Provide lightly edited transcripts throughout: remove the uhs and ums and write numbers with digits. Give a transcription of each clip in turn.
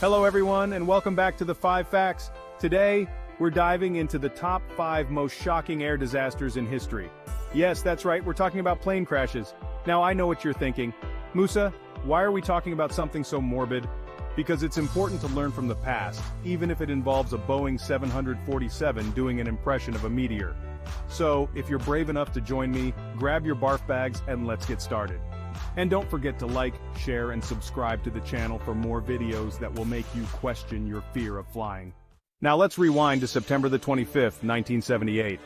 Hello everyone, and welcome back to the 5 Facts. Today, we're diving into the top 5 most shocking air disasters in history. Yes, that's right, we're talking about plane crashes. Now I know what you're thinking. Musa, why are we talking about something so morbid? Because it's important to learn from the past, even if it involves a Boeing 747 doing an impression of a meteor. So, if you're brave enough to join me, grab your barf bags and let's get started. And don't forget to like, share, and subscribe to the channel for more videos that will make you question your fear of flying. Now let's rewind to September the 25th, 1978.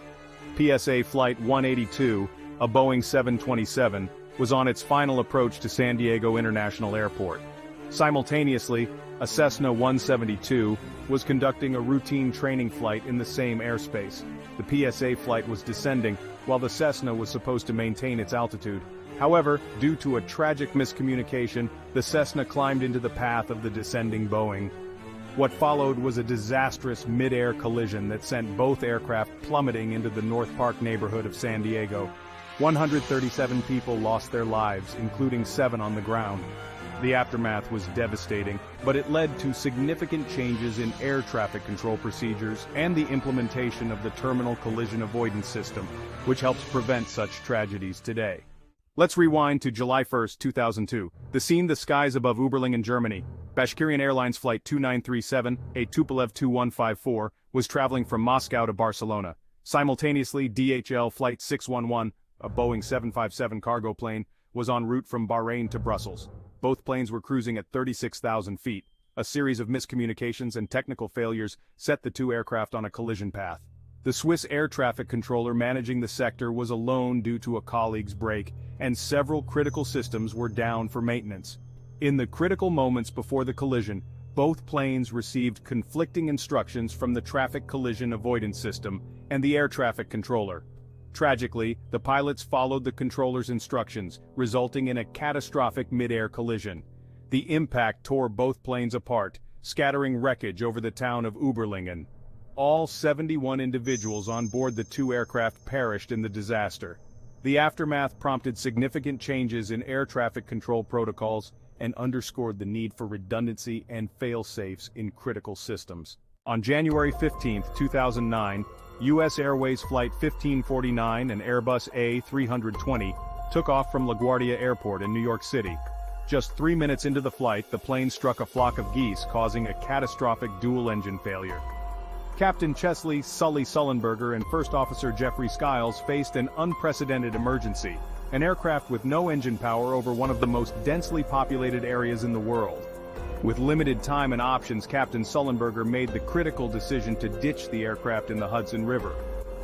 PSA Flight 182, a Boeing 727, was on its final approach to San Diego International Airport. Simultaneously, a Cessna 172 was conducting a routine training flight in the same airspace. The PSA flight was descending, while the Cessna was supposed to maintain its altitude. However, due to a tragic miscommunication, the Cessna climbed into the path of the descending Boeing. What followed was a disastrous mid-air collision that sent both aircraft plummeting into the North Park neighborhood of San Diego. 137 people lost their lives, including 7 on the ground. The aftermath was devastating, but it led to significant changes in air traffic control procedures and the implementation of the Terminal Collision Avoidance System, which helps prevent such tragedies today. Let's rewind to July 1, 2002. The scene: the skies above Überlingen, Germany. Bashkirian Airlines Flight 2937, a Tupolev 2154, was traveling from Moscow to Barcelona. Simultaneously, DHL Flight 611, a Boeing 757 cargo plane, was en route from Bahrain to Brussels. Both planes were cruising at 36,000 feet. A series of miscommunications and technical failures set the two aircraft on a collision path. The Swiss air traffic controller managing the sector was alone due to a colleague's break, and several critical systems were down for maintenance. In the critical moments before the collision, both planes received conflicting instructions from the Traffic Collision Avoidance System and the air traffic controller. Tragically, the pilots followed the controller's instructions, resulting in a catastrophic mid-air collision. The impact tore both planes apart, scattering wreckage over the town of Überlingen. All 71 individuals on board the two aircraft perished in the disaster. The aftermath prompted significant changes in air traffic control protocols and underscored the need for redundancy and fail-safes in critical systems. On January 15, 2009, U.S. Airways Flight 1549 and Airbus A320 took off from LaGuardia Airport in New York City. Just 3 minutes into the flight, the plane struck a flock of geese, causing a catastrophic dual-engine failure. Captain Chesley "Sully" Sullenberger and First Officer Jeffrey Skiles faced an unprecedented emergency, an aircraft with no engine power over one of the most densely populated areas in the world. With limited time and options, Captain Sullenberger made the critical decision to ditch the aircraft in the Hudson River.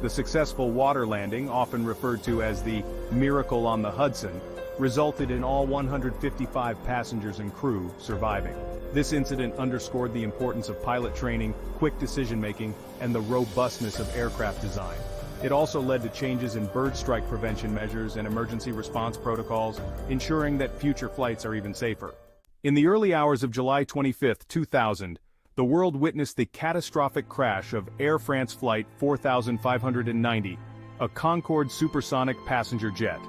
The successful water landing, often referred to as the "miracle on the Hudson," resulted in all 155 passengers and crew surviving. This incident underscored the importance of pilot training, quick decision-making, and the robustness of aircraft design. It also led to changes in bird strike prevention measures and emergency response protocols, ensuring that future flights are even safer. In the early hours of July 25, 2000, the world witnessed the catastrophic crash of Air France Flight 4590, a Concorde supersonic passenger jet.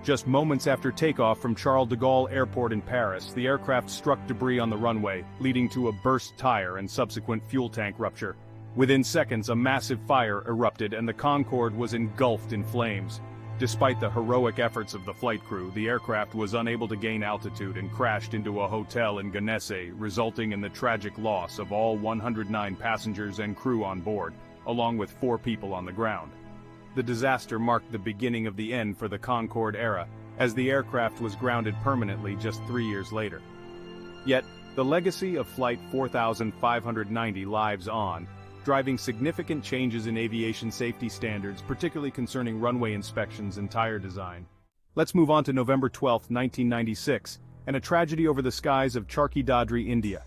Just moments after takeoff from Charles de Gaulle Airport in Paris, the aircraft struck debris on the runway, leading to a burst tire and subsequent fuel tank rupture. Within seconds, a massive fire erupted and the Concorde was engulfed in flames. Despite the heroic efforts of the flight crew, the aircraft was unable to gain altitude and crashed into a hotel in Gnesse, resulting in the tragic loss of all 109 passengers and crew on board, along with 4 people on the ground. The disaster marked the beginning of the end for the Concorde era, as the aircraft was grounded permanently just 3 years later. Yet, the legacy of Flight 4590 lives on, driving significant changes in aviation safety standards, particularly concerning runway inspections and tire design. Let's move on to November 12, 1996, and a tragedy over the skies of Charkhi Dadri, India.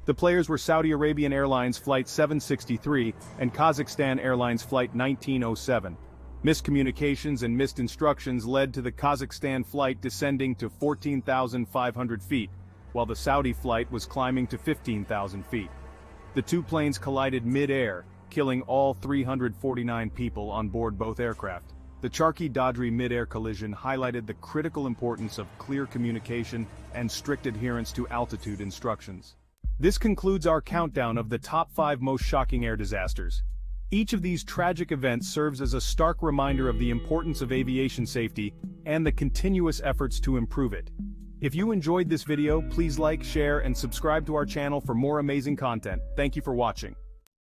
The players were Saudi Arabian Airlines Flight 763 and Kazakhstan Airlines Flight 1907. Miscommunications and missed instructions led to the Kazakhstan flight descending to 14,500 feet, while the Saudi flight was climbing to 15,000 feet. The two planes collided mid-air, killing all 349 people on board both aircraft. The Charkhi Dadri mid-air collision highlighted the critical importance of clear communication and strict adherence to altitude instructions. This concludes our countdown of the top 5 most shocking air disasters. Each of these tragic events serves as a stark reminder of the importance of aviation safety and the continuous efforts to improve it. If you enjoyed this video, please like, share, and subscribe to our channel for more amazing content. Thank you for watching.